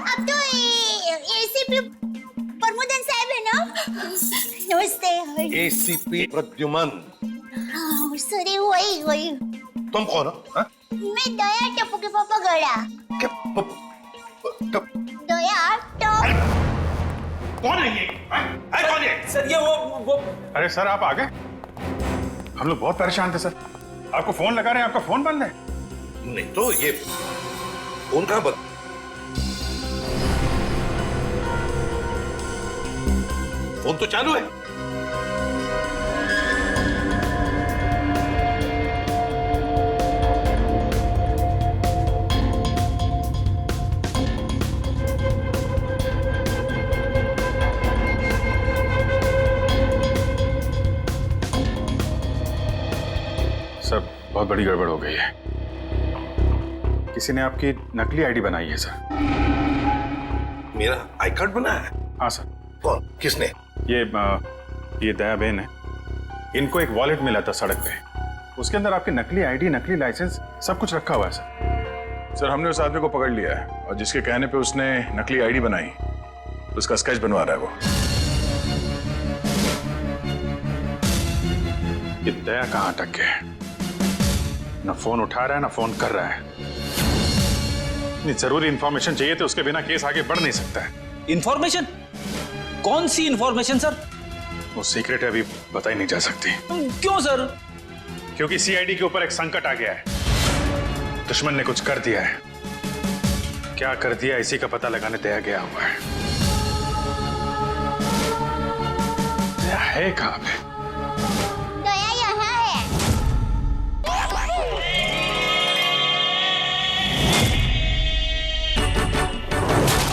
अब तो एसीपी प्रमोदन साहब है ना? नमस्ते। एसीपी प्रद्युमन। सॉरी, वही। तुम कौन हो? हाँ? मैं दया, टप्पू के पापा गड़ा। क्या? दया कौन है ये? कौन है? सर ये वो अरे सर, आप आ गए? हम लोग बहुत परेशान थे सर। आपको फोन लगा रहे हैं, आपका फोन बंद है। नहीं तो ये फोन कहाँ बंद? फोन तो चालू है। सर, बहुत बड़ी गड़बड़ हो गई है। किसी ने आपकी नकली आईडी बनाई है सर। मेरा आई कार्ड बना है? हाँ सर। कौन? किसने? ये दया बहन है। इनको एक वॉलेट मिला था सड़क पे। उसके अंदर आपकी नकली आईडी, नकली लाइसेंस, सब कुछ रखा हुआ है सर। सर, हमने उस आदमी को पकड़ लिया है और जिसके कहने पे उसने नकली आईडी बनाई, उसका स्केच बनवा रहा है वो। ये दया कहाँ अटक गया? ना फोन उठा रहा है, ना फोन कर रहा है। इतनी जरूरी इंफॉर्मेशन चाहिए तो उसके बिना केस आगे बढ़ नहीं सकता है। इंफॉर्मेशन? कौन सी इंफॉर्मेशन सर? वो सीक्रेट है, अभी बताई नहीं जा सकती। क्यों सर? क्योंकि सीआईडी के ऊपर एक संकट आ गया है। दुश्मन ने कुछ कर दिया है। क्या कर दिया, इसी का पता लगाने दया गया हुआ है। दया है कहाँ पे? दया यहाँ है।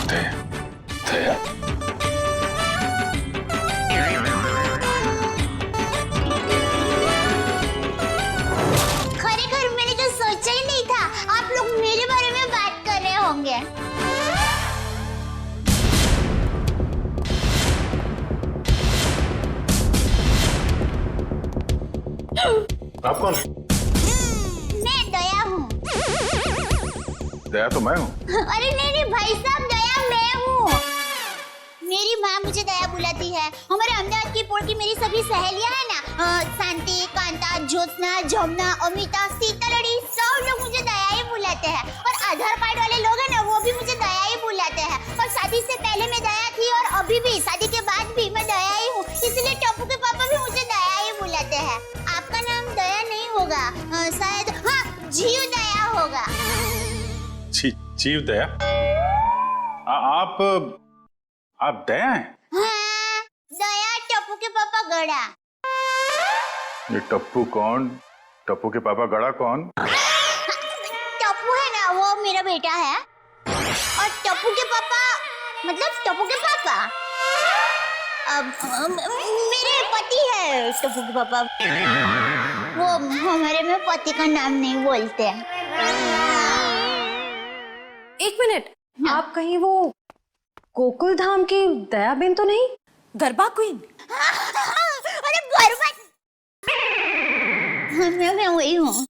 दया, दया। खरेखर मैंने तो सोचा ही नहीं था आप लोग मेरे बारे में बात कर रहे होंगे। आप कौन है? मैं दया हूँ। दया तो मैं हूँ। अरे नहीं भाई साहब, दया मैं हूँ। मेरी माँ मुझे दया बुलाती है। हमारे अहमदाबाद की पोर की मेरी सभी सहेलियां हैं ना, शांति, कांता, ज्योत्सना, जमुना, अमिता, सीतालड़ी, सब लोग मुझे दया ही बुलाते हैं। और आधार कार्ड वाले लोग हैं ना, वो भी मुझे दया ही बुलाते हैं। और शादी से पहले मैं दया थी और अभी भी, शादी के बाद भी मैं दया ही हूँ। इसलिए टप्पू के पापा भी मुझे दया ही बुलाते हैं। आपका नाम दया नहीं होगा, शायद हाँ, जीव दया होगा। जीव दया? आप दया हैं? हाँ, दया टप्पू के पापा गड़ा। ये टप्पू कौन? टप्पू के पापा गड़ा कौन? टप्पू है ना, वो मेरा बेटा है। और टप्पू के पापा मतलब टप्पू के पापा मेरे पति है। टप्पू के पापा वो हमारे में पति का नाम नहीं बोलते हैं। एक मिनट, आप कहीं वो गोकुल धाम की दया बेन तो नहीं? गरबा क्वीन? अरे गरबा, मैं वही हूँ।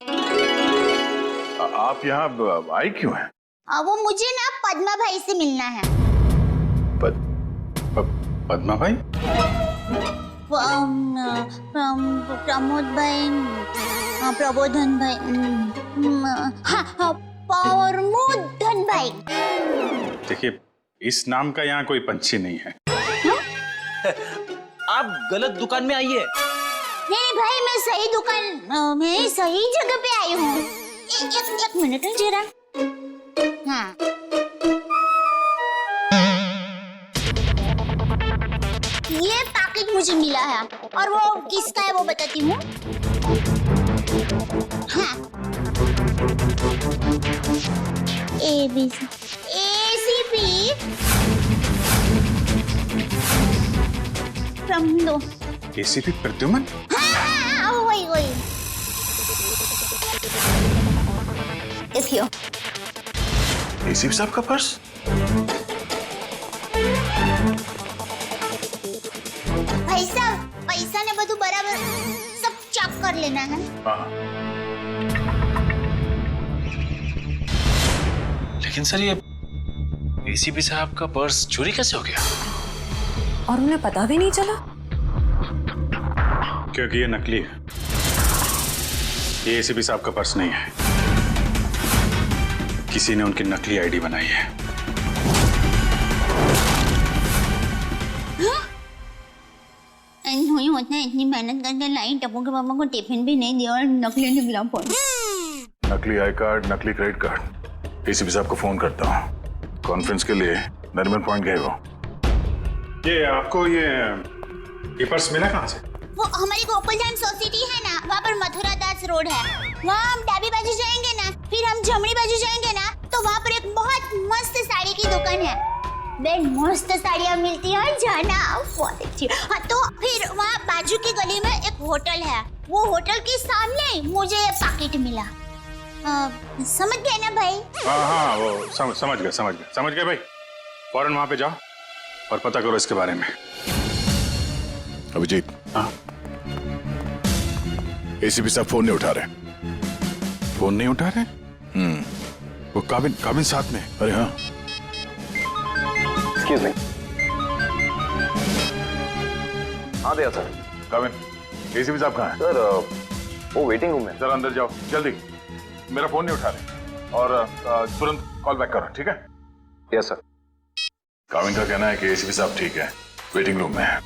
आप यहाँ आई क्यों हैं? वो मुझे ना पद्मा भाई से मिलना है। पद्मा भाई? प्रमोद भाई, प्रबोधन भाई, हाँ, प्रमोदन भाई। देखिए, इस नाम का यहाँ कोई पंछी नहीं है। आप गलत दुकान में आई है। नहीं भाई, मैं सही दुकान, मैं सही जगह पे आई हूँ। एक मिनट है जरा। हाँ, ये पैकेट मुझे मिला है और वो किसका है वो बताती हूँ। हाँ, एसीपी प्रमोद। एसीपी प्रद्युमन? हाँ, वही। देखियो। एसीपी साहब का पर्स? पैसा ने બધું बराबर सब चेक कर लेना है। लेकिन सर ये एसीपी साहब का पर्स चोरी कैसे हो गया? और उन्हें पता भी नहीं चला? क्योंकि ये नकली है। ये एसीपी साहब का पर्स नहीं है, किसी ने उनकी नकली आईडी बनाई है। नहीं होता है, इतनी मेहनत करके लाई, टप्पू के पापा को टिफिन भी नहीं दिया और नकली निकला फोन। नकली आई कार्ड, नकली क्रेडिट कार्ड। एसीपी साहब को फोन करता हूँ, कॉन्फ्रेंस के लिए नरीमन पॉइंट गए वो। ये आपको ये पर्स मिला कहाँ से? वो हमारी गोकुलधाम सोसाइटी है ना, वहाँ पर मथुरा दास रोड है। वहाँ हम डाबी बाजू जाएंगे ना, फिर हम जमनी बाजू जाएंगे ना, तो वहाँ पर एक बहुत मस्त साड़ी की दुकान है। बेन मस्त साड़ियाँ मिलती है, जाना बहुत अच्छी। हाँ, तो फिर वहाँ बाजू की गली में एक होटल है, वो होटल के सामने मुझे पैकेट मिला। समझ गए ना भाई? हाँ, वो समझ गए भाई। फौरन वहाँ पे जाओ और पता करो इसके बारे में। अभिजीत, हाँ, एसीपी साहब फोन नहीं उठा रहे। फोन नहीं उठा रहे? वो काबिन साथ में। अरे हाँ, एक्सक्यूज मी। हाँ दिया सर। काबिन, एसीपी साहब कहाँ हैं? सर वो वेटिंग रूम में। जरा अंदर जाओ जल्दी, मेरा फोन नहीं उठा रहे। और तुरंत कॉल बैक करो, ठीक है? Yes sir. काबिन का कहना है कि एसीपी साहब ठीक है, वेटिंग रूम में है।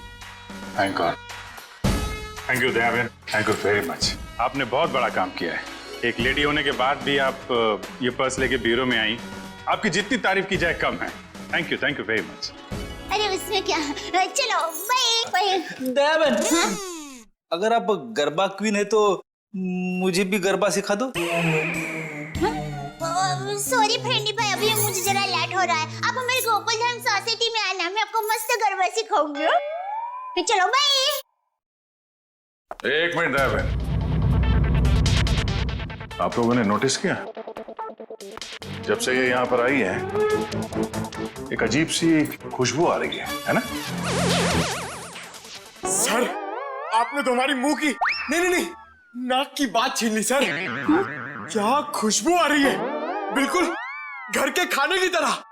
Thank you Dayaben, thank you very much. आपने बहुत बड़ा काम किया है। एक लेडी होने के बाद भी आप ये पर्स लेके ब्यूरो में आई। आपकी जितनी तारीफ की जाए कम है। Thank you very much. अरे उसमें क्या, चलो बाय। दयाबेन, अगर आप गरबा क्वीन है तो मुझे भी गरबा सिखा दो। सॉरी फ्रेंडी भाई, अभी मुझे जरा लेट हो रहा है। आप हमारे गोकुलधाम सोसाइटी में आना, मैं आपको मस्त गरबा सिखाऊंगी। तो चलो बाय। एक मिनट दयाबेन, आप लोगों ने नोटिस किया, जब से ये यहाँ पर आई है एक अजीब सी खुशबू आ रही है ना? सर, आपने तो हमारी मुंह की नहीं नाक की बात छीन ली सर। क्या खुशबू आ रही है, बिल्कुल घर के खाने की तरह।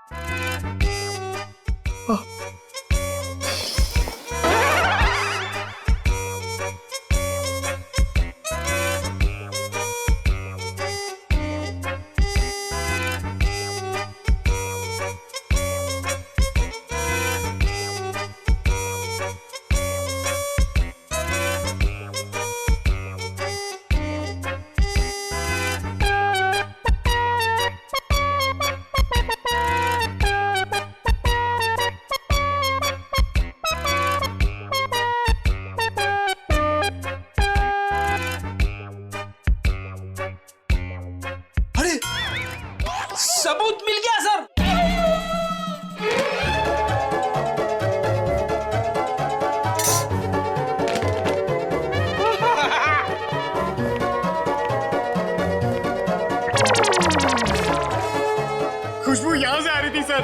सबूत मिल गया सर। खुशबू यहां से आ रही थी सर।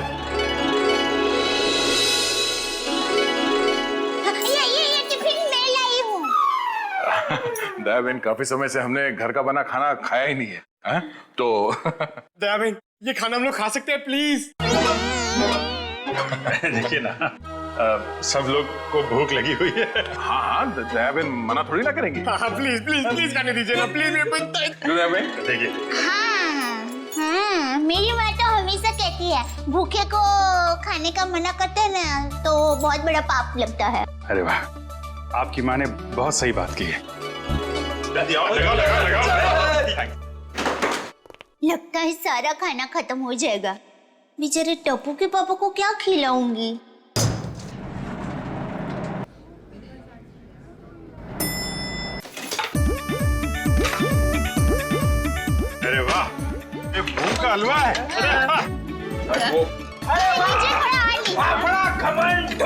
ये टिफिन मैं लाई हूँ। दयाबेन, काफी समय से हमने घर का बना खाना खाया ही नहीं है, हाँ? तो दयाबेन, ये खाना हम लोग खा सकते हैं प्लीज? देखिए ना, सब लोग को भूख लगी हुई है। हाँ, दयाबेन मना थोड़ी ना करेंगी। हाँ प्लीज खाने दीजिए ना प्लीज। दयाबेन देखिए, हाँ, मेरी माँ तो हमेशा कहती है भूखे को खाने का मना करते हैं ना तो बहुत बड़ा पाप लगता है। अरे वाह, आपकी माँ ने बहुत सही बात की है। लगता है सारा खाना खत्म हो जाएगा। बेचारे टप्पू के पापा को क्या खिलाऊंगी? अरे वाह, ये भूख का हलवा है। बड़ा घमंड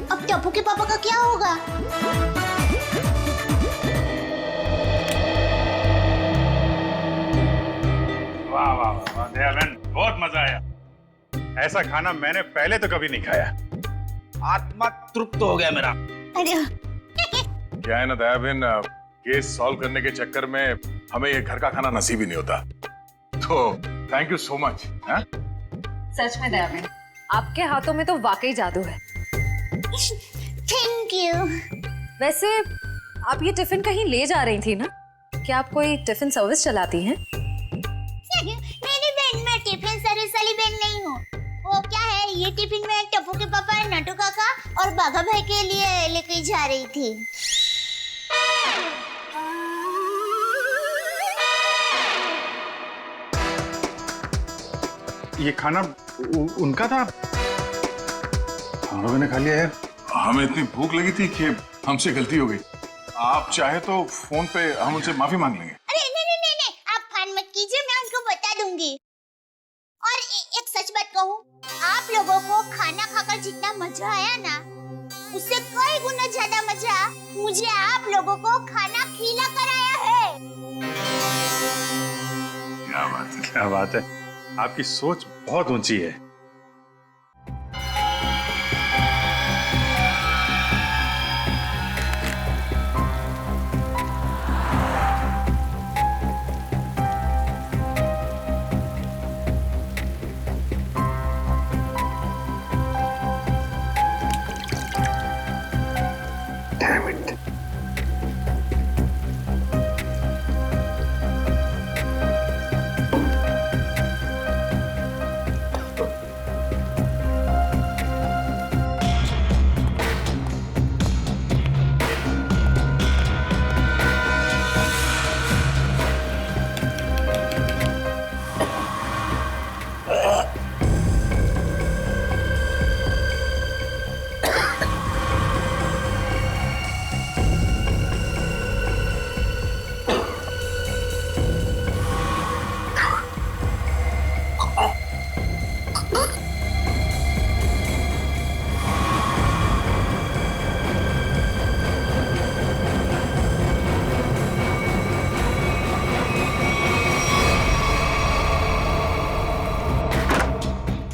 अब टप्पू के पापा का क्या होगा? ऐसा खाना मैंने पहले तो कभी नहीं खाया। आत्मा तृप्त हो गया मेरा। अरे क्या है ना दया बहन, केस सॉल्व करने के चक्कर में हमें ये घर का खाना नसीब ही नहीं होता। तो थैंक यू सो मच। सच में दया बेन, आपके हाथों में तो वाकई जादू है। Thank you. वैसे आप ये टिफिन कहीं ले जा रही थी ना? क्या आप कोई टिफिन सर्विस चलाती हैं? मेरी बहन, मैं टिफिन सर्विस वाली बहन नहीं हूँ। वो क्या है, ये टिफिन मैं टप्पू के पापा, नटू काका और बाघा भाई के लिए लेके जा रही थी। ये खाना उनका था? हम लोगों ने खा लिया है। हमें इतनी भूख लगी थी कि हमसे गलती हो गई। आप चाहे तो फोन पे हम उनसे माफी मांग लेंगे। अरे नहीं, आप फान मत कीजिए, मैं उनको बता दूंगी। और एक सच बात कहूँ, आप लोगों को खाना खाकर जितना मजा आया ना, उससे कई गुना ज्यादा मजा मुझे आप लोगों को खाना खिला कर आया है। क्या बात है, क्या बात है। आपकी सोच बहुत ऊंची है।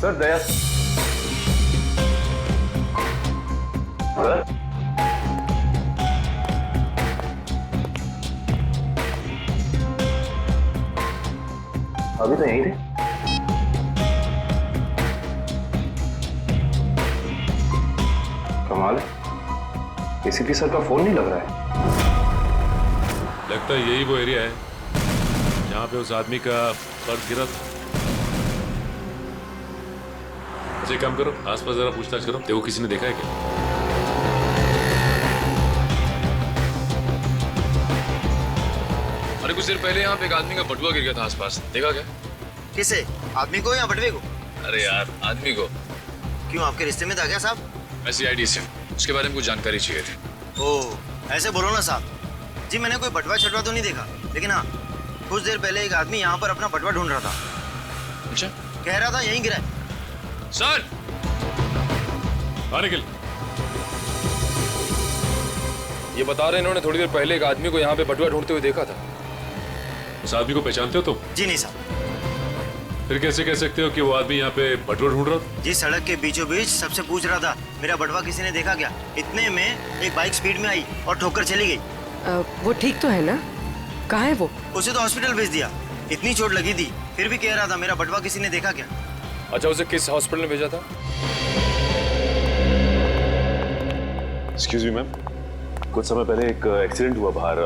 सर दया सर, अभी तो यहीं थे। कमाल है, एसीपी सर का फोन नहीं लग रहा है। लगता है यही वो एरिया है जहाँ पे उस आदमी का पर्स गिरा था। अच्छा एक काम करो, आसपास जरा पूछताछ करो, देखो किसी ने देखा है क्या। अरे कुछ देर पहले यहाँ पे एक आदमी का बटुआ गिर गया था आसपास, देखा क्या? किसे? आदमी को या बटवे को? अरे यार आदमी को। क्यों, आपके रिश्ते में था क्या साहब? मैं CID से, उसके बारे में कुछ जानकारी चाहिए थी। ओह, ऐसे बोलो ना साहब जी। मैंने कोई बटवा छटवा तो नहीं देखा, लेकिन हाँ कुछ देर पहले एक आदमी यहाँ पर अपना बटवा ढूंढ रहा था। अच्छा, कह रहा था यहीं गिरा है। सर निकल। ये बता रहे इन्होंने थोड़ी देर पहले एक आदमी को यहाँ पे बटुआ ढूंढते हुए देखा था। उस आदमी को पहचानते हो तुम? जी नहीं साहब। फिर कैसे कह सकते हो कि वो आदमी यहाँ पे बटुआ ढूंढ रहा था? जी सड़क के बीचों बीच सबसे पूछ रहा था मेरा बटवा किसी ने देखा क्या। इतने में एक बाइक स्पीड में आई और ठोकर चली गई। वो ठीक तो है ना? कहाँ है वो? उसे तो हॉस्पिटल भेज दिया, इतनी चोट लगी थी, फिर भी कह रहा था मेरा बटवा किसी ने देखा क्या। अच्छा, उसे किस हॉस्पिटल में भेजा था? एक्सक्यूज मी मैम, कुछ समय पहले एक एक्सीडेंट हुआ बाहर,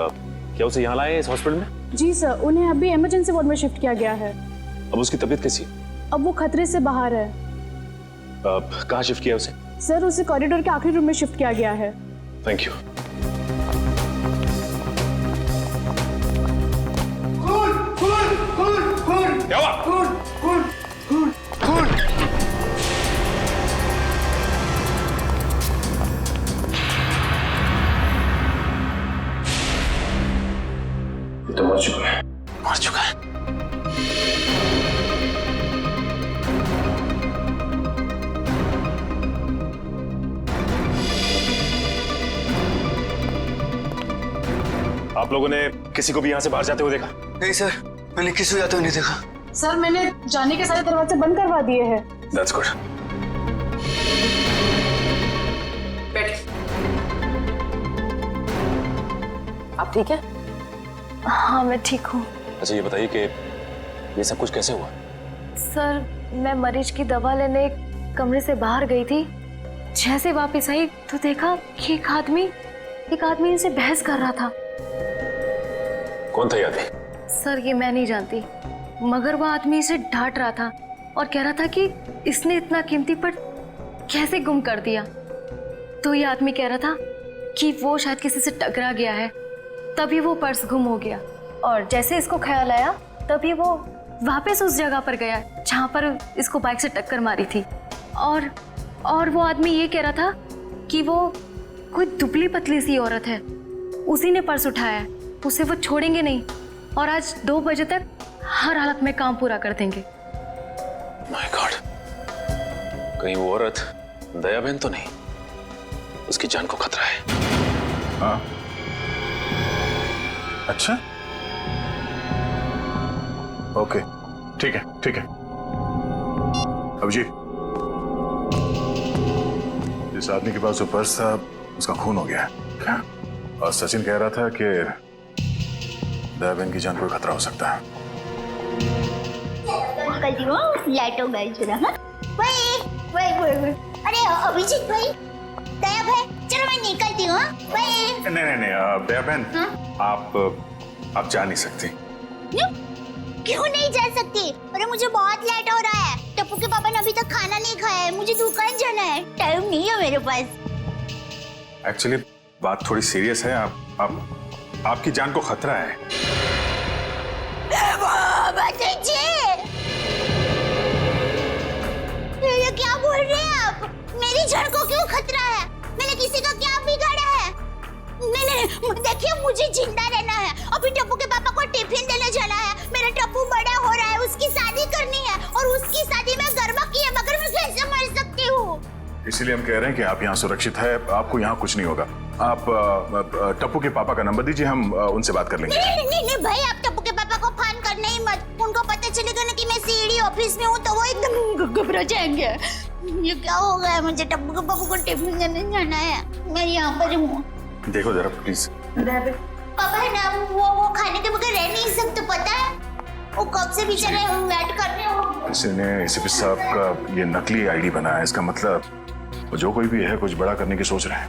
क्या उसे यहाँ लाए इस हॉस्पिटल में? जी सर, उन्हें अभी इमरजेंसी वार्ड में शिफ्ट किया गया है। अब उसकी तबीयत कैसी है? अब वो खतरे से बाहर है। कहाँ शिफ्ट किया उसे? सर उसे कॉरिडोर के आखिरी रूम में शिफ्ट किया गया है। Thank you. क्या हुआ? ये तो मर चुका है। मर चुका है। आप लोगों ने किसी को भी यहाँ से बाहर जाते हुए देखा? नहीं सर, मैंने किसी को जाते हुए नहीं देखा। सर मैंने जाने के सारे दरवाजे बंद करवा दिए हैं। That's good. आप ठीक है? हाँ मैं ठीक हूँ अच्छा ये बताइए कि ये सब कुछ कैसे हुआ? सर। मैं मरीज की दवा लेने कमरे से बाहर गई थी। जैसे वापस आई तो देखा कि एक आदमी इनसे बहस कर रहा था। कौन था ये आदमी? सर ये मैं नहीं जानती, मगर वह आदमी इसे डांट रहा था और कह रहा था कि इसने इतना कीमती पर्स कैसे गुम कर दिया। तो ये आदमी कह रहा था कि वो शायद किसी से टकरा गया है, तभी वो पर्स गुम हो गया। और जैसे इसको ख्याल आया तभी वो वापस उस जगह पर गया जहाँ पर इसको बाइक से टक्कर मारी थी। और वो आदमी ये कह रहा था कि वो कोई दुबली पतली सी औरत है, उसी ने पर्स उठाया है, उसे वो छोड़ेंगे नहीं और आज 2 बजे तक हर हालत में काम पूरा कर देंगे। माय गॉड, कहीं वो औरत दया बहन तो नहीं? उसकी जान को खतरा है। हाँ अच्छा, ओके ठीक है। अभिजीत, जिस आदमी के पास वो पर्स था उसका खून हो गया है क्या? और सचिन कह रहा था कि दया बहन की जान को खतरा हो सकता है। निकलती हूँ, लाइटों गई जरा। हाँ वही। अरे अभिजीत भाई, दया भाई, चलो मैं निकलती हूँ। नहीं दया बहन, आप जा नहीं सकती। क्यों नहीं जा सकती? अरे मुझे बहुत लेट हो रहा है। टप्पू के पापा ने अभी तक खाना नहीं खाया है, मुझे दुकान जाना है, टाइम नहीं है मेरे पास। एक्चुअली बात थोड़ी सीरियस है। आपकी जान को खतरा है। ये क्या बोल रहे हैं आप? मेरी जान को क्यों खतरा है? मैंने किसी का क्या बिगाड़ा है? नहीं, देखिए मुझे जिंदा रहना है। अभी टप्पू के पापा को टिफिन देने जाना है। मेरा टप्पू बड़ा हो रहा है, उसकी शादी करनी है और उसकी शादी में गरबा की है, मगर मैं कैसे मर सकती हूँ? इसीलिए हम कह रहे हैं कि आप यहाँ सुरक्षित है, आपको यहाँ कुछ नहीं होगा। आप टप्पू के पापा का नंबर दीजिए, हम उनसे बात कर लेंगे। नहीं भाई, आप टप्पू के पापा को फोन करने ही मत। उनको पता चलेगा ना कि मैं सीडी ऑफिस में हूँ तो वो एकदम घबरा जाएंगे। ये क्या हो गया? मुझे टप्पू के पापा को टिफिन देने जाना है, मैं यहाँ पर हूँ। देखो जरा प्लीज। पापा है ना, वो खाने के बगैर रह नहीं सकते, पता है? वो कब से बेचारे वेट कर रहे हो। किसी ने एसीपी साहब का ये नकली आईडी बनाया, इसका मतलब वो जो कोई भी है कुछ बड़ा करने की सोच रहे हैं।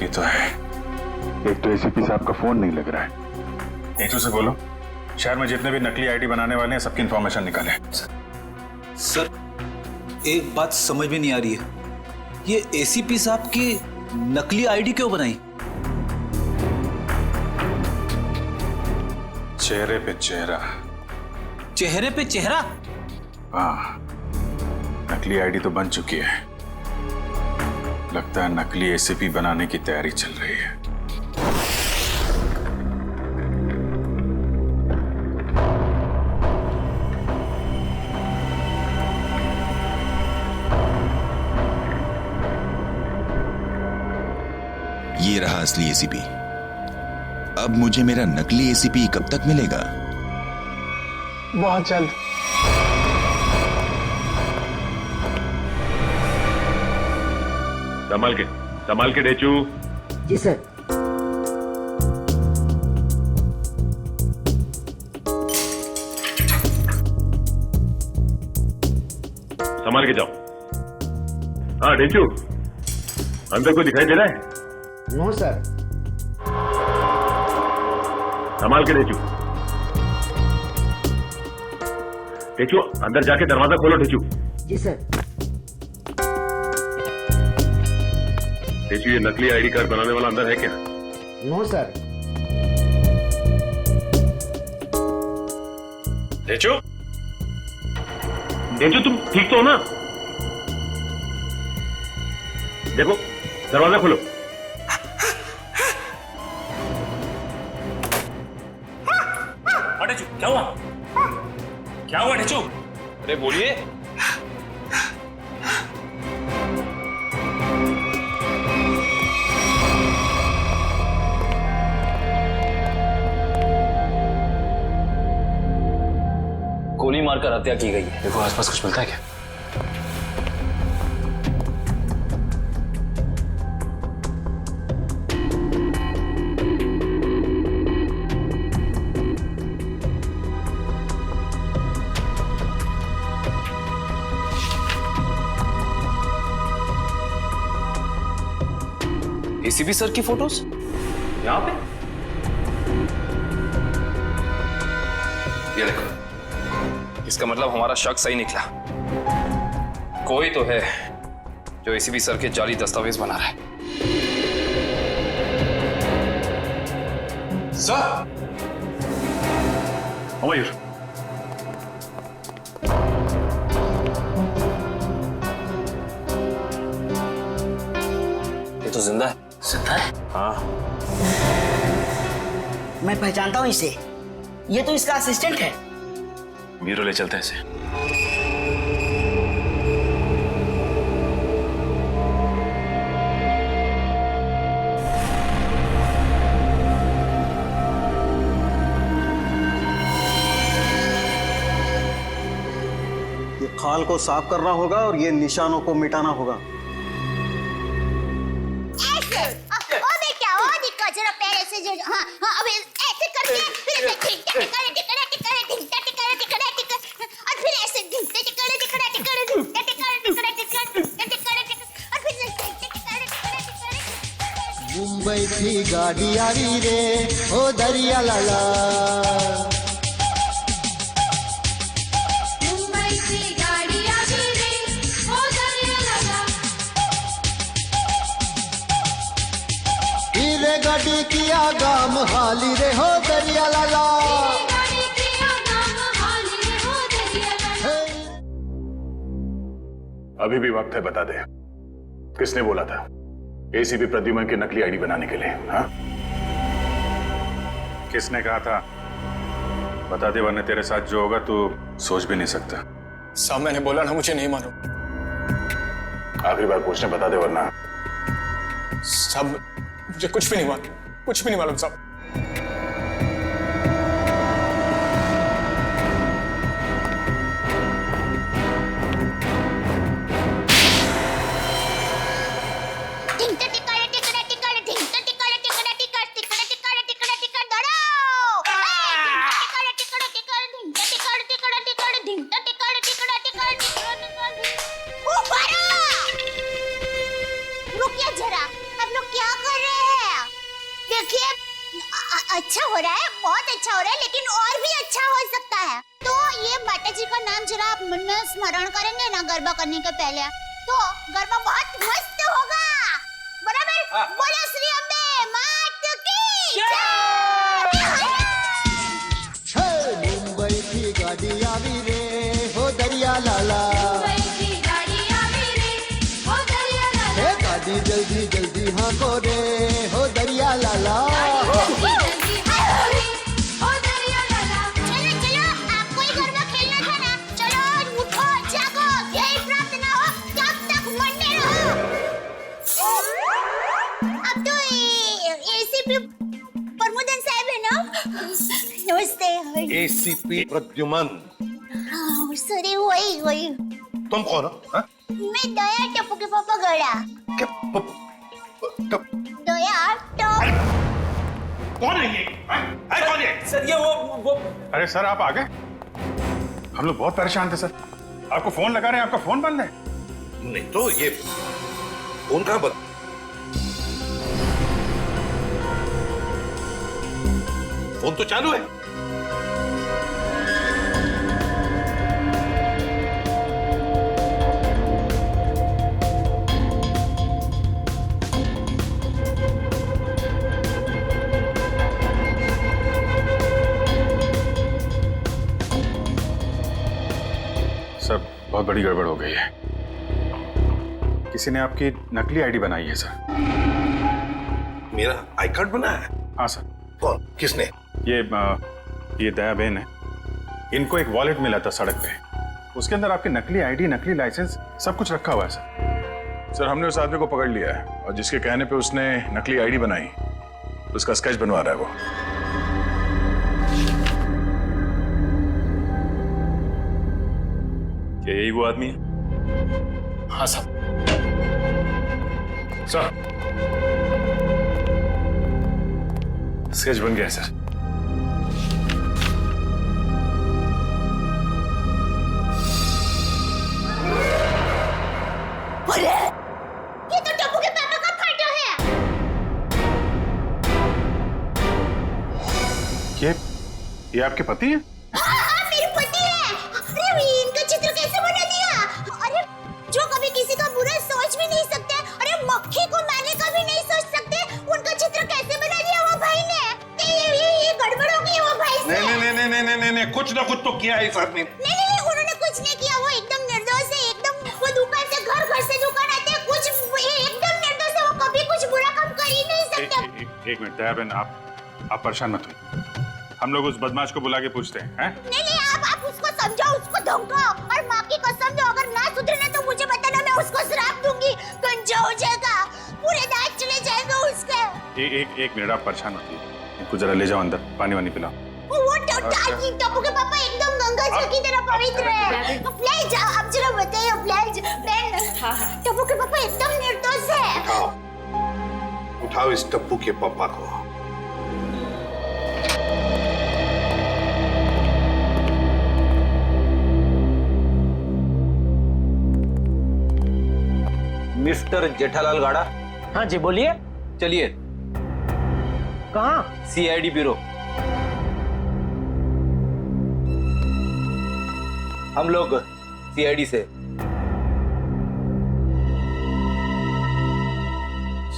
ये तो है। एक तो एसीपी साहब का फोन नहीं लग रहा है। एचओ से बोलो शहर में जितने भी नकली आईडी बनाने वाले हैं सबकी इंफॉर्मेशन निकाले। सर एक बात समझ में नहीं आ रही है, ये एसीपी साहब की नकली आईडी क्यों बनाई? चेहरे पे चेहरा। चेहरे पे चेहरा? हाँ, नकली आईडी तो बन चुकी है। लगता है नकली एसीपी बनाने की तैयारी चल रही है। ये रहा असली एसीपी। अब मुझे मेरा नकली एसीपी कब तक मिलेगा? बहुत जल्द। संभाल के डेचू। जी सर। संभाल के जाओ। हाँ डेचू, अंदर कोई दिखाई दे रहा है? No sir. संभाल के डेचू। डेचू अंदर जाके दरवाजा खोलो डेचू। जी सर। डेचू ये नकली आईडी कार्ड बनाने वाला अंदर है क्या? No sir. डेचू, डेचू तुम ठीक तो हो ना? देखो दरवाजा खोलो। क्या हुआ? क्या हुआ डेचू? अरे बोलिए। गोली मारकर हत्या की गई है। देखो आसपास कुछ मिलता है क्या? एसीपी सर की फोटोज यहाँ पे? ये देखो, इसका मतलब हमारा शक सही निकला। कोई तो है जो एसीपी सर के जाली दस्तावेज बना रहा है। सर, मयूर, ये तो जिंदा है। जिंदा है? हाँ, मैं पहचानता हूँ इसे। ये तो इसका असिस्टेंट है। मीरो ले चलते हैं इसे। ये खाल को साफ करना होगा और ये निशानों को मिटाना होगा। जरा पैर ऐसे जो हाँ हाँ अब ऐसे करके फिर ऐसे टिकड़ा और फिर ऐसे मुंबई की गाड़ी आ रही रे ओ दरिया लाला। मुंबई की गाड़ी आ रही रे ओ दरिया लाला। हीरे गाड़ी किया गाम हाली रे हो दरिया लाला। अभी भी वक्त है, बता दे किसने बोला था एसीपी प्रद्युमन की नकली आईडी बनाने के लिए? हाँ, किसने कहा था? बता दे, वरना तेरे साथ जो होगा तू सोच भी नहीं सकता। साहब मैंने बोला ना, मुझे नहीं मालूम। आखिरी बार पूछने, बता दे वरना। साहब मुझे कुछ भी नहीं मालूम, कुछ भी नहीं मालूम साहब। अच्छा हो रहा है, बहुत अच्छा हो रहा है, लेकिन और भी अच्छा हो सकता है। तो ये माता जी का नाम जरा आप मन में स्मरण करेंगे ना गरबा करने के पहले, तो गरबा बहुत मस्त होगा। बराबर? बोलो श्री अम्बे मात की जय। मुंबई की गाड़ी आ रही रे हो दरिया लाला। गाड़ी जल्दी जल्दी हाँ को रे हो दरिया लाला। प्रमोदन साहब है ना? नमस्ते। एसीपी प्रद्युमन। सॉरी, वही तुम कौन हो? हाँ? मैं दया टप्पू के पापा गड़ा। दया टप कौन है ये? कौन है? सर ये वो अरे सर, आप आ गए? हम लोग बहुत परेशान थे सर, आपको फोन लगा रहे हैं, आपका फोन बंद है। नहीं तो ये फोन कहाँ बंद? फोन तो चालू है। सर, बहुत बड़ी गड़बड़ हो गई है। किसी ने आपकी नकली आईडी बनाई है सर। मेरा आई कार्ड बना है? हाँ सर। कौन? किसने? ये दया बहन है। इनको एक वॉलेट मिला था सड़क पे, उसके अंदर आपकी नकली आईडी, नकली लाइसेंस सब कुछ रखा हुआ है सर। सर, हमने उस आदमी को पकड़ लिया है और जिसके कहने पे उसने नकली आईडी बनाई, उसका स्केच बनवा रहा है वो। क्या यही वो आदमी है? हाँ साहब। सर, स्केच बन गया है सर। अरे ये तो टप्पू के पापा का फोटो है। ये आपके पति हैं? हाँ, मेरे पति है। अरे इनका चित्र कैसे बना दिया? अरे जो कभी किसी का बुरा सोच भी नहीं सकते, अरे मक्खी को मारने का भी नहीं सोच सकते, उनका चित्र कैसे बना दिया वो भाई ने? ये गड़बड़ हो गई वो भाई से। नहीं, कुछ ना कुछ तो किया है इस आदमी ने। नहीं, उन्होंने कुछ नहीं किया। वो एकदम निर्दोष है, एकदम। वो दुकान से घर से दुकान आते हैं, कुछ एकदम निर्दोष है। वो कभी कुछ बुरा काम कर ही नहीं सकते। एक मिनट दया बहन, आप परेशान मत होइए। हम लोग उस बदमाश को बुला के पूछते हैं। नहीं, आप उसको समझाओ, उसको धमकाओ, और माँ की कसम दो, अगर ना सुधरे ना तो मुझे बताना, मैं उसको श्राप दूंगी। गंजा हो जाएगा, पूरे दांत चले जाएंगे उसके। एक मिनट, आप परेशान मत होइए। इनको जरा ले जाओ अंदर, पानी पिलाओ। वो टप्पू के पापा एकदम गंगा जल की तरह पवित्र है। प्लीज आप जरा बताइए, प्लीज बहन। टप्पू के पापा एकदम निर्दोष है। उठाओ इस टप्पू के पापा को। मिस्टर जेठालाल गाड़ा। हाँ जी बोलिए। चलिए। कहाँ? CID bureau. हम लोग CID से।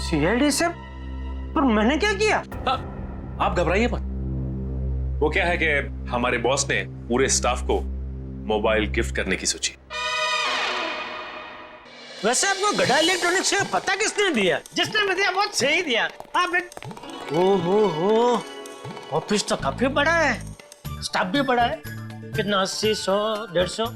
CID से? पर मैंने क्या किया? आप घबराइए मत। वो क्या है कि हमारे बॉस ने पूरे स्टाफ को मोबाइल गिफ्ट करने की सोची। वैसे आपको गड़ा इलेक्ट्रॉनिक्स का पता किसने दिया? जिसने भी दिया बहुत सही दिया। आप हो ऑफिस तो काफी बड़ा है, स्टाफ भी बड़ा है। कितना 80, 100, 150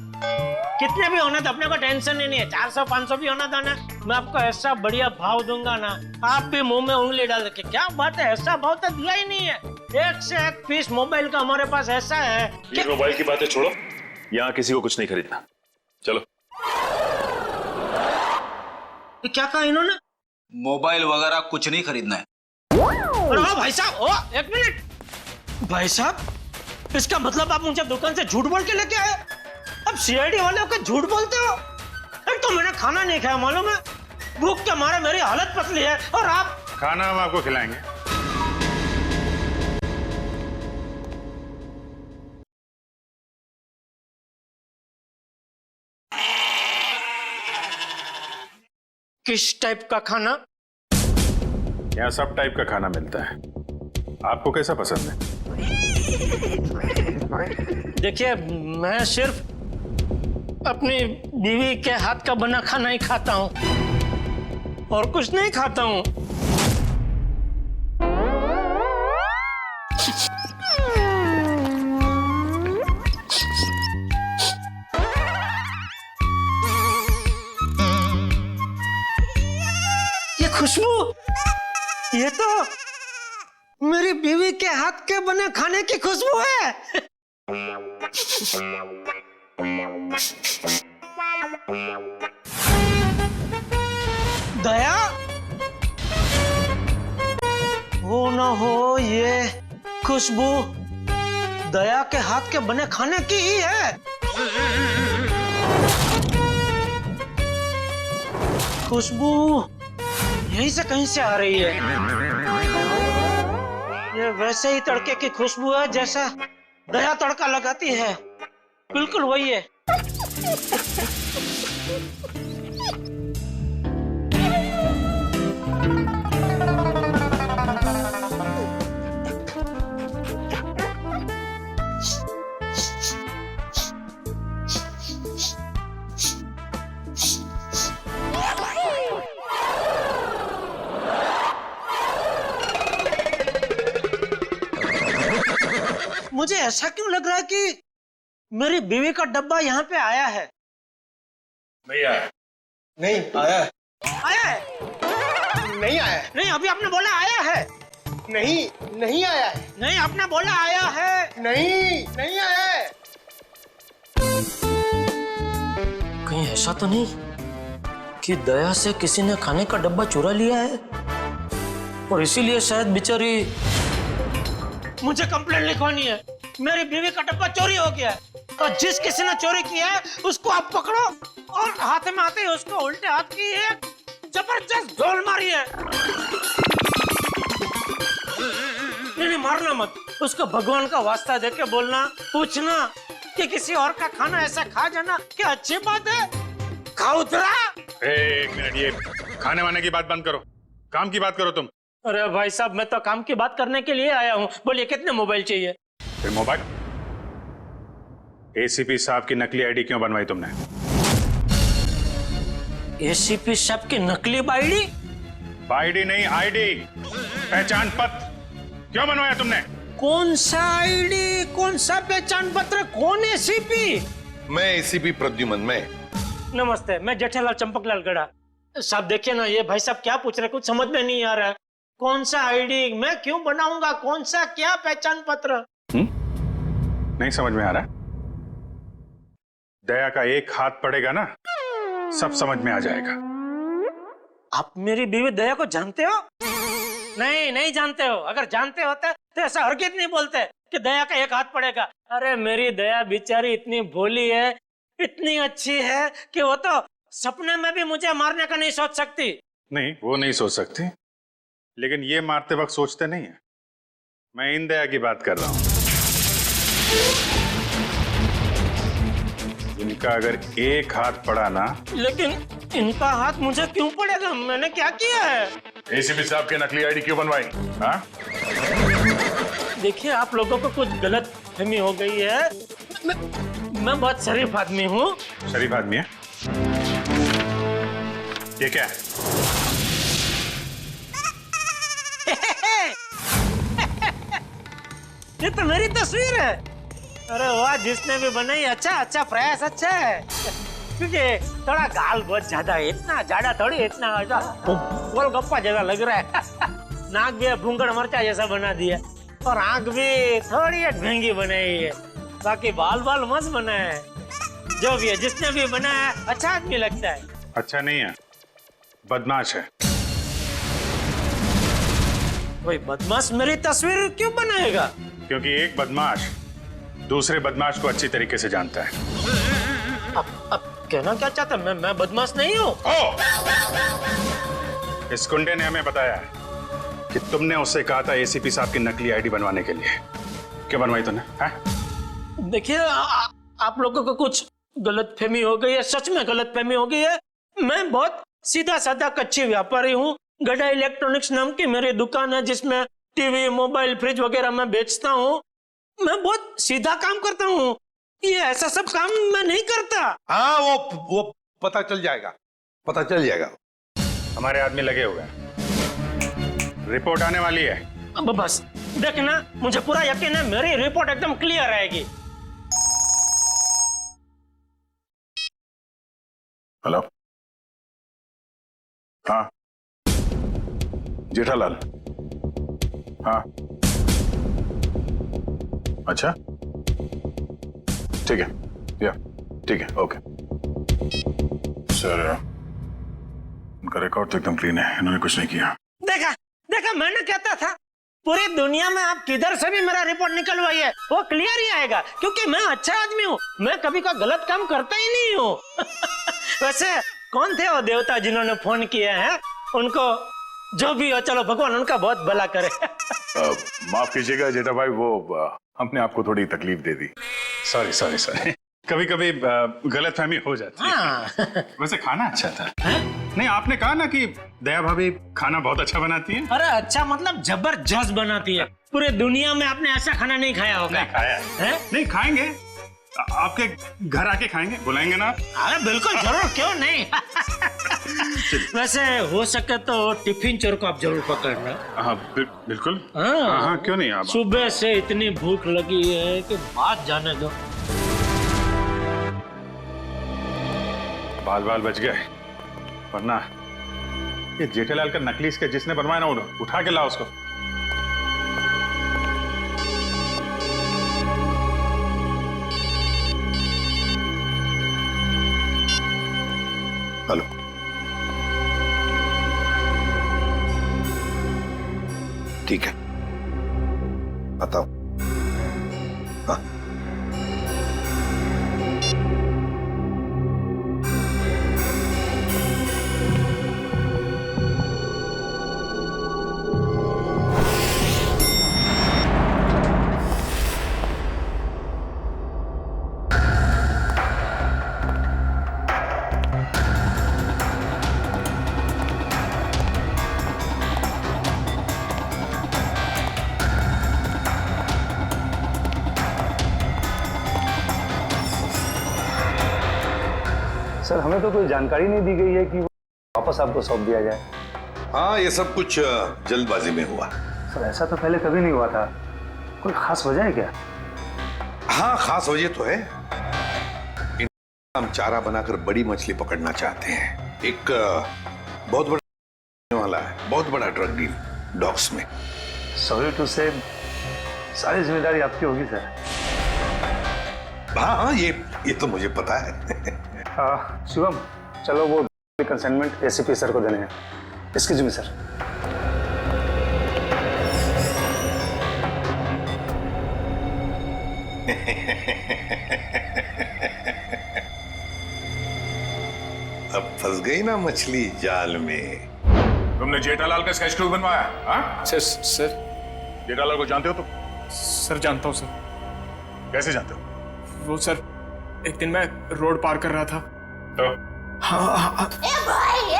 कितने भी होना तो अपने को टेंशन ही नहीं है। 400, 500 भी होना था ना, मैं आपको ऐसा बढ़िया भाव दूंगा ना, आप भी मुंह में उंगली डाल के। क्या बात है, ऐसा भाव तो दिया ही नहीं है। एक से एक पीस मोबाइल का हमारे पास ऐसा है। ये मोबाइल की बातें छोड़ो, यहाँ किसी को कुछ नहीं खरीदना। चलो। क्या कहा इन्होंने? मोबाइल वगैरह कुछ नहीं खरीदना है। अरे भाई साहब, एक मिनट। भाई साहब, इसका मतलब आप मुझे दुकान से झूठ बोल के लेके आए? अब CID वाले होकर झूठ बोलते हो? एक तो मैंने खाना नहीं खाया, मालूम है? भूख के मारे मेरी हालत पतली है, और आप? खाना हम आपको खिलाएंगे। किस टाइप का खाना? यहाँ सब टाइप का खाना मिलता है, आपको कैसा पसंद है? देखिए, मैं सिर्फ अपनी बीवी के हाथ का बना खाना ही खाता हूँ, और कुछ नहीं खाता हूँ। ये खुशबू, ये तो मेरी बीवी के हाथ के बने खाने की खुशबू है। दया, हो ना हो ये खुशबू दया के हाथ के बने खाने की ही है। खुशबू यहीं से कहीं से आ रही है। ये वैसे ही तड़के की खुशबू है जैसा दया तड़का लगाती है, बिल्कुल वही है। मुझे ऐसा क्यों लग रहा है कि मेरी बीवी का डब्बा यहाँ पे आया है? नहीं आया। नहीं आया है। आया है? नहीं आया है। नहीं, अभी आपने बोला आया है। नहीं, नहीं आया है। नहीं, आपने बोला आया है। नहीं, नहीं आया है। कहीं ऐसा तो नहीं कि दया से किसी ने खाने का डब्बा चुरा लिया है और इसीलिए शायद बेचारी। मुझे कंप्लेंट लिखवानी है, मेरी बीवी का डब्बा चोरी हो गया है और जिस किसी ने चोरी किया है उसको आप पकड़ो और हाथ में आते ही उसको उल्टे हाथ की एक जबरदस्त ढोल मारी है। नहीं, मारना मत, उसको भगवान का वास्ता देके बोलना, पूछना कि किसी और का खाना ऐसा खा जाना क्या अच्छी बात है? खाउतरा। एक मिनट, ये खाने वाने की बात बंद करो, काम की बात करो तुम। अरे भाई साहब, मैं तो काम की बात करने के लिए आया हूँ। बोलिए कितने मोबाइल चाहिए? फिर मोबाइल? एसीपी साहब की नकली आईडी क्यों बनवाई तुमने? एसीपी साहब की नकली आईडी? आईडी नहीं, आईडी, पहचान पत्र क्यों बनवाया तुमने? कौन सा आईडी, कौन सा पहचान पत्र, कौन एसीपी? मैं एसीपी प्रद्युमन। मैं नमस्ते, मैं जेठालाल चंपकलाल गड़ा। साहब देखिए ना, ये भाई साहब क्या पूछ रहे, कुछ समझ में नहीं आ रहा है। कौन सा आईडी मैं क्यों बनाऊंगा, कौन सा क्या पहचान पत्र? नहीं समझ में आ रहा? दया का एक हाथ पड़ेगा ना, सब समझ में आ जाएगा। आप मेरी बीवी दया को जानते हो? नहीं, नहीं जानते हो। अगर जानते होते तो ऐसा हरगिज़ नहीं बोलते कि दया का एक हाथ पड़ेगा। अरे मेरी दया बेचारी इतनी भोली है, इतनी अच्छी है कि वो तो सपने में भी मुझे मारने का नहीं सोच सकती। नहीं, वो नहीं सोच सकती, लेकिन ये मारते वक्त सोचते नहीं है। मैं इन दया की बात कर रहा हूं। इनका अगर एक हाथ पड़ा ना। लेकिन इनका हाथ मुझे क्यों पड़ेगा? मैंने क्या किया है? एसीपी साहब की नकली आईडी क्यों बनवाई? हाँ? देखिए, आप लोगों को कुछ गलत फहमी हो गई है। मैं बहुत शरीफ आदमी हूँ। शरीफ आदमी है? ये क्या है? ये तो मेरी तस्वीर है। अरे वाह, जिसने भी बनाई अच्छा प्रयास अच्छा है। क्योंकि थोड़ा गाल बहुत ज्यादा है, इतना ज्यादा थोड़ी, इतना गोलगप्पा जैसा लग रहा है। नाक भी भूंगड़ मरचा जैसा बना दिया और आंख भी थोड़ी ढंगी बनाई है। बाकी बाल मस्त बना है। जो भी है, जिसने भी बनाया अच्छा आदमी लगता है। अच्छा नहीं है, बदमाश है। कोई बदमाश मेरी तस्वीर क्यों बनाएगा? क्योंकि एक बदमाश दूसरे बदमाश को अच्छी तरीके से जानता है। अब कहना क्या चाहता है? मैं बदमाश नहीं हूँ। इस गुंडे ने हमें बताया है कि तुमने उससे कहा था एसीपी साहब की नकली आईडी बनवाने के लिए। क्यों बनवाई तुमने? देखिए, आप लोगों को कुछ गलतफहमी हो गई है, सच में गलतफहमी हो गई है। मैं बहुत सीधा साधा कच्ची व्यापारी हूँ। गड़ा इलेक्ट्रॉनिक्स नाम की मेरी दुकान है, जिसमें टीवी, मोबाइल, फ्रिज वगैरह मैं बेचता हूँ। मैं बहुत सीधा काम करता हूँ, ये ऐसा सब काम मैं नहीं करता। हाँ, वो पता चल जाएगा, पता चल जाएगा। हमारे आदमी लगे हुए हैं, रिपोर्ट आने वाली है। अब बस देखना, मुझे पूरा यकीन है मेरी रिपोर्ट एकदम क्लियर आएगी। हेलो, हाँ जेठालाल, हाँ अच्छा ठीक है, या ठीक है, ओके सर। उनका रिकॉर्ड तो एकदम क्लीन है, इन्होंने कुछ नहीं किया। देखा मैंने कहता था, पूरी दुनिया में आप किधर से भी मेरा रिपोर्ट निकलवाइए, वो क्लियर ही आएगा। क्योंकि मैं अच्छा आदमी हूँ, मैं कभी कोई गलत काम करता ही नहीं हूँ। वैसे कौन थे वो देवता जिन्होंने फोन किया है? उनको जो भी हो, चलो भगवान उनका बहुत भला करे। माफ कीजिएगा जेठा भाई, वो हमने आपको थोड़ी तकलीफ दे दी। सॉरी। कभी कभी गलतफहमी हो जाती है। वैसे खाना अच्छा था। नहीं, आपने कहा ना कि दया भाभी खाना बहुत अच्छा बनाती है। अरे अच्छा मतलब जबरदस्त बनाती है। पूरे दुनिया में आपने ऐसा खाना नहीं खाया होगा। नहीं खाया है? नहीं खाएंगे, आपके घर आके खाएंगे, बुलाएंगे ना? अरे बिल्कुल जरूर, क्यों नहीं। वैसे हो सके तो टिफिन चोर को आप जरूर पकड़ना। हाँ बिल्कुल। हाँ क्यों नहीं। आप सुबह से इतनी भूख लगी है कि बात जाने दो। बाल बच गए, वरना ये जेठालाल का नकली इसके जिसने बनवाया ना, उठा के ला उसको। ठीक है, बताओ। हाँ, सर हमें तो कोई जानकारी नहीं दी गई है कि वापस आपको सौंप दिया जाए। हाँ, ये सब कुछ जल्दबाजी में हुआ। सर ऐसा तो पहले कभी नहीं हुआ था, कोई खास वजह है क्या? हाँ, खास वजह तो है। हम चारा बनाकर बड़ी मछली पकड़ना चाहते हैं। एक बहुत बड़ा वाला है, बहुत बड़ा ड्रग डील डॉग्स में। सॉरी टू से सारी जिम्मेदारी आपकी होगी सर। हाँ हाँ, ये तो मुझे पता है। शिवम, चलो वो कंसाइनमेंट एसीपी सर को देने हैं। Excuse me sir. अब फंस गई ना मछली जाल में। तुमने जेठालाल का स्केच क्यों बनवाया? हाँ सर जेठालाल को जानते हो तुम? सर जानता हूँ सर। कैसे जानते हो? वो सर, एक दिन मैं रोड पार कर रहा था तो हाँ। ए भाई,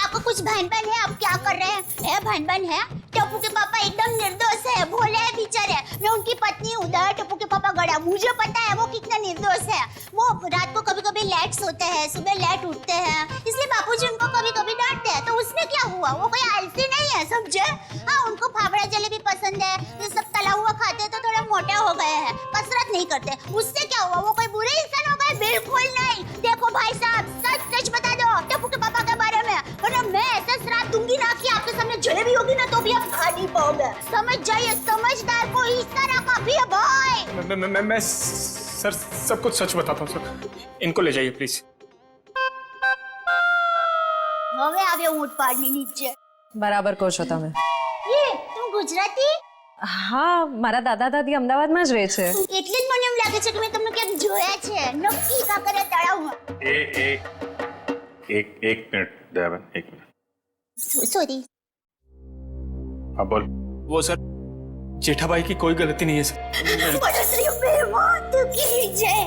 आपको कुछ भन-भन है? आप क्या कर रहे हैं? भन-भन है? टप्पू के पापा एकदम निर्दोष है, भोले है बेचारे। मैं उनकी पत्नी हूँ, टप्पू के पापा गड़ा। मुझे पता है वो कितना निर्दोष है। वो रात को कभी-कभी लेट सोते हैं, सुबह लेट उठते हैं, इसलिए बापूजी उनको कभी-कभी डांटते हैं। तो उसमें क्या हुआ? वो कोई आलसी नहीं है, समझे? हाँ, उनको फाफड़ा जलेबी पसंद है, ये सब तला हुआ खाते तो थोड़ा मोटा हो गए हैं, कसरत नहीं करते। उससे क्या हुआ? वो कोई बुरे इंसान हो गए? बिल्कुल नहीं। देखो भाई साहब, सच बता दो टप्पू के पापा के बारे में, वरना मैं ऐसा श्राप दूंगी ना कि आपके सामने जलेबी होगी ना तो भी आप खा नहीं पाओगे। समझ जाइए, समझदार को इस तरह का भी है भाई। मैं सर सब कुछ सच बताता हूँ सर। इनको ले जाइए प्लीज। હવે આવ્યો ઊંટ પાડની નીચે। બરાબર કહો છો તમે। ये तुम गुजराती? હા, મારા દાદા દાદી અમદાવાદમાં જ રહે છે। એટલે જ મને એમ લાગે છે કે મેં તમને ક્યાંક જોયા છે। નક્કી કાંકરિયા તળાવમાં। एक मिनट दयाबेन, एक मिनट। सॉरी। हाँ बोल। वो सर, जेठाबाई की कोई गलती नहीं है सर। पड़ोसी बेईमान तू की जय।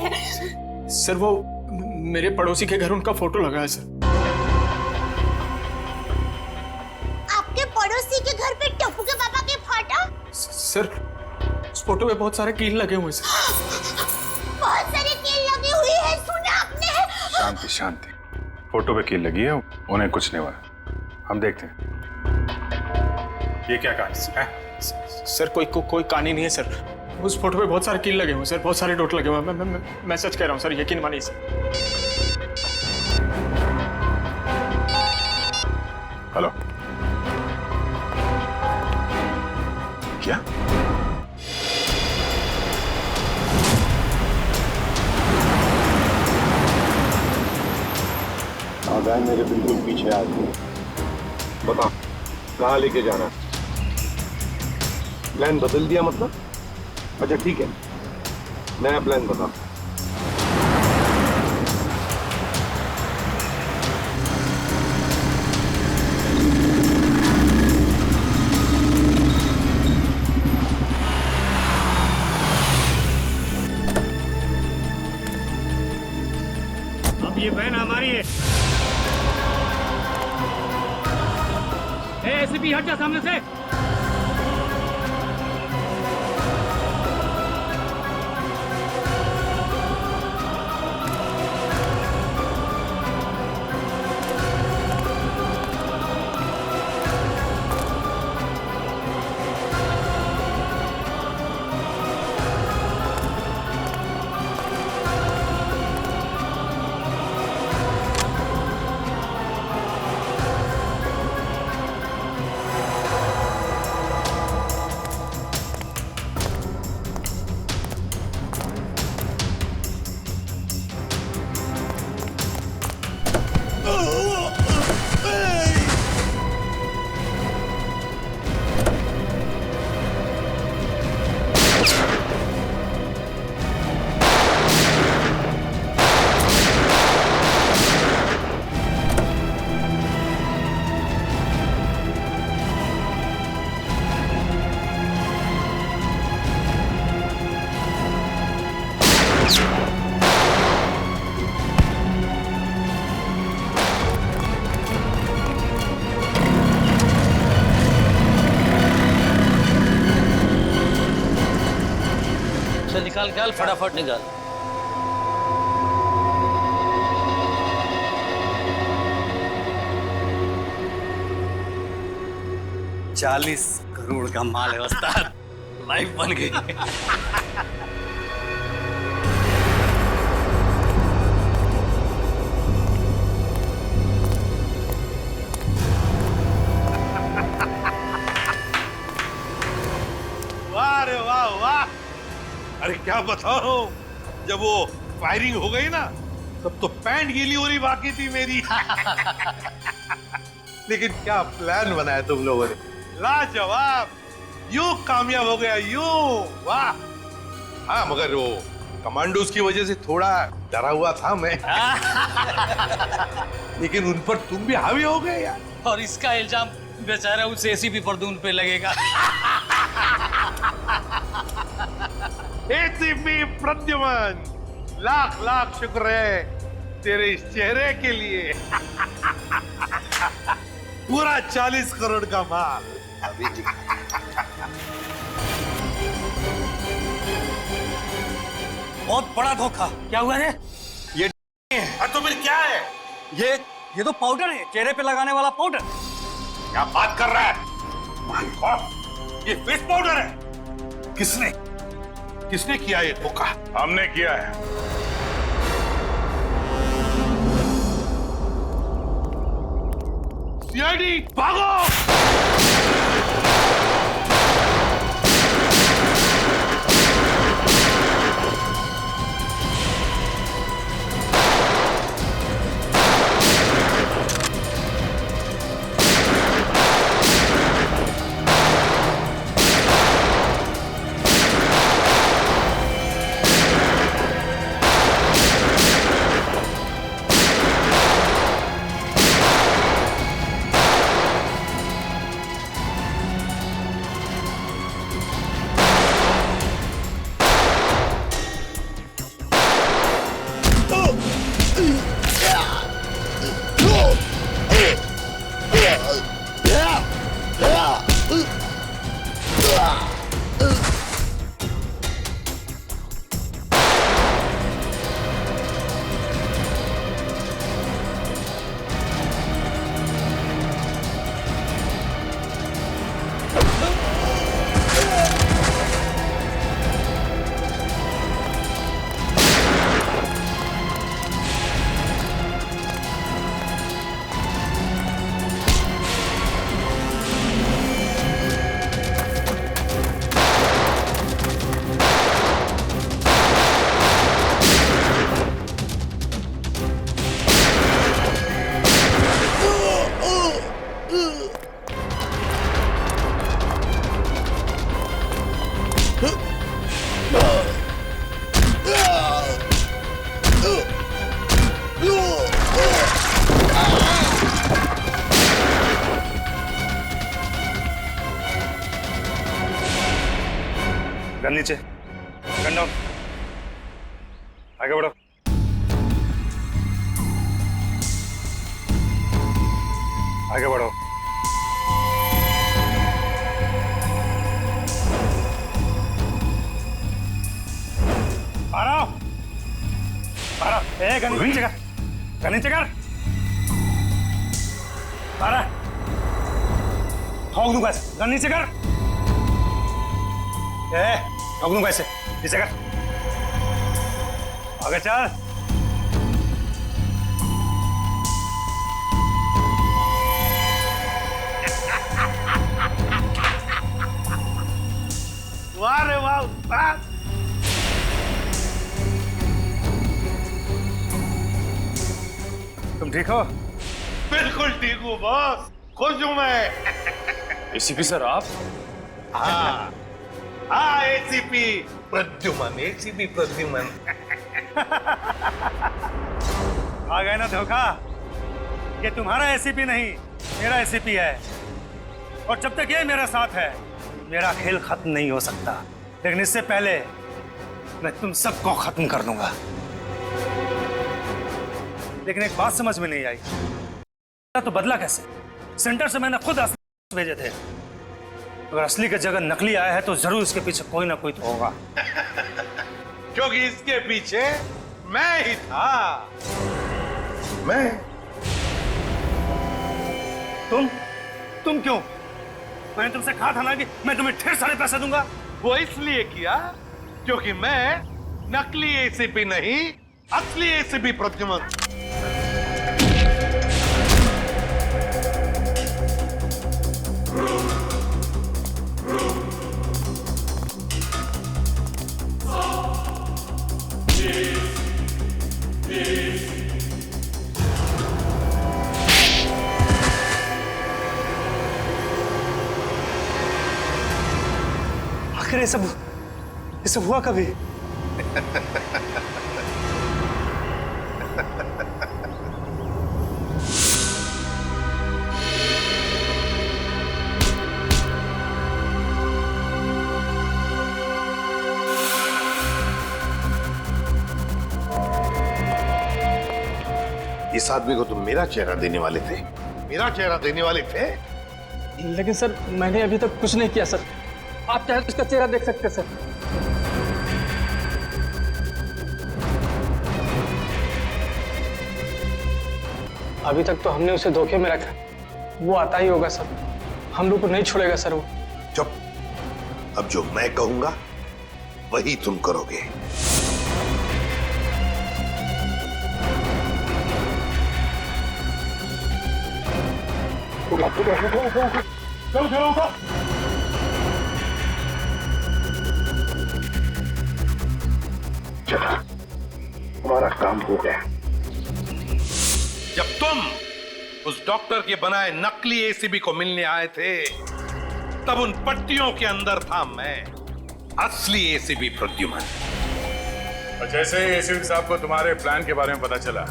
सर वो मेरे पड़ोसी के घर उनका फोटो लगा है सर। आपके पड़ोसी के घर पे टप्पू के पापा के फोटो? सर उस फोटो में बहुत सारे कील लगे हुए हैं सर। बहुत सारे कील लगी हुई है, सुना आपने? शांति शांति, फोटो पे कील लगी है, उन्हें कुछ नहीं हुआ। हम देखते हैं ये क्या कहानी है। सर कोई कहानी नहीं है सर। उस फोटो पे बहुत सारे कील लगे हुए हैं सर, बहुत सारे डॉट लगे हुए हैं। मैं सच कह रहा हूँ सर, यकीन मानिए सर। हेलो, क्या? आदान मेरे बिल्कुल पीछे आ गए। बताओ कहाँ लेके जाना? प्लान बदल दिया मतलब? अच्छा ठीक है, नया प्लान बताओ। अब ये बहन हमारी है। एसीपी हट जा सामने से। से निकाल फटाफट निकाल। 40 करोड़ का माल है उस्ताद, लाइफ बन गई। वाह रे वाह वाह। अरे क्या बताओ, जब वो फायरिंग हो गई ना तब तो पैंट गीली हो रही बाकी थी मेरी। लेकिन क्या प्लान बनाया तुम लोगों ने, लाजवाब। यूं कामयाब हो गया यूं, वाह। हाँ मगर वो कमांडोज की वजह से थोड़ा डरा हुआ था मैं। लेकिन उन पर तुम भी हावी हो गए यार। और इसका इल्जाम बेचारा उस एसीपी प्रद्युम्न पे लगेगा। एसीपी प्रद्युम्न, लाख लाख शुक्र है तेरे इस चेहरे के लिए। पूरा 40 करोड़ का माल। बहुत बड़ा धोखा। क्या हुआ रे? ये तो फिर क्या है? ये तो पाउडर है, चेहरे पे लगाने वाला पाउडर। क्या बात कर रहा है? माय गॉड, ये फेस पाउडर है। किसने किया ये धोखा? हमने किया है। सीआईडी भागो। गन नीचे, गन डाउन, आगे बढ़ो। आगे बढ़ो। गन नीचे कर, गन नीचे कर। ठोक दूंगा ऐसे, गन नीचे कर। ठोक दूंगा ऐसे, नीचे कर। आगे चल। वाह रे वाह उस्ताद। तुम ठीक हो? बिल्कुल ठीक हूँ बॉस, खुश हूँ मैं। एसीपी सर आप? हाँ हाँ, एसीपी प्रद्युम्न, एसीपी प्रद्युम्न। आ गए ना धोखा। ये तुम्हारा एसीपी नहीं, मेरा एसीपी है। और जब तक ये मेरे साथ है, मेरा खेल खत्म नहीं हो सकता। लेकिन इससे पहले मैं तुम सबको खत्म कर दूंगा। लेकिन एक बात समझ में नहीं आई, तो बदला कैसे? सेंटर से मैंने खुद असली भेजे थे। अगर असली की जगह नकली आया है तो जरूर इसके पीछे कोई ना कोई तो होगा। क्योंकि इसके पीछे मैं ही था। मैं। तुम क्यों? मैंने तुमसे कहा था ना कि मैं तुम्हें ढेर सारे पैसे दूंगा। वो इसलिए किया क्योंकि मैं नकली एसीपी नहीं, असली एसीपी प्रद्युमन। आखिर ये सब हुआ कभी? इस आदमी को तुम मेरा चेहरा देने वाले थे? मेरा चेहरा देने वाले थे? लेकिन सर मैंने अभी तक कुछ नहीं किया सर। आप चाहे तो इसका चेहरा देख सकते सर। अभी तक तो हमने उसे धोखे में रखा। वो आता ही होगा सर। हम लोग को नहीं छोड़ेगा सर वो। चुप। अब जो मैं कहूंगा वही तुम करोगे। चलो, हमारा काम हो गया। जब तुम उस डॉक्टर के बनाए नकली एसीबी को मिलने आए थे, तब उन पट्टियों के अंदर था मैं, असली एसीबी प्रद्युमन। और जैसे ही एसीपी साहब को तुम्हारे प्लान के बारे में पता चला,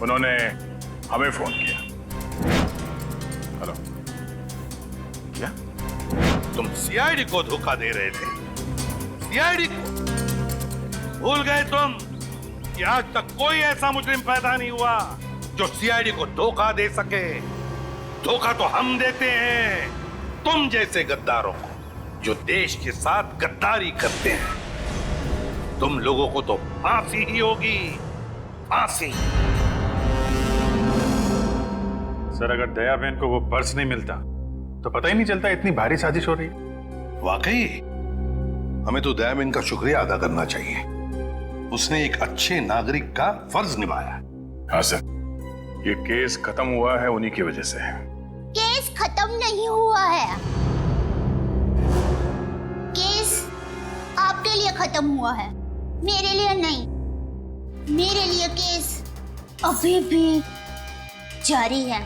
उन्होंने हमें फोन किया। हेलो, क्या तुम सीआईडी को धोखा दे रहे थे? सीआईडी को भूल गए तुम कि आज तक कोई ऐसा मुजरिम पैदा नहीं हुआ जो सीआईडी को धोखा दे सके। धोखा तो हम देते हैं तुम जैसे गद्दारों को, जो देश के साथ गद्दारी करते हैं। तुम लोगों को तो फांसी ही होगी, फांसी। सर, अगर दया बहन को वो पर्स नहीं मिलता तो पता ही नहीं चलता इतनी भारी साजिश हो रही है। वाकई हमें तो दया बहन का शुक्रिया अदा करना चाहिए। उसने एक अच्छे नागरिक का फर्ज निभाया। हाँ सर, ये केस खत्म हुआ है उन्हीं की वजह से। केस खत्म नहीं हुआ है। केस आपके लिए खत्म हुआ है, मेरे लिए नहीं। मेरे लिए केस अभी भी जारी है।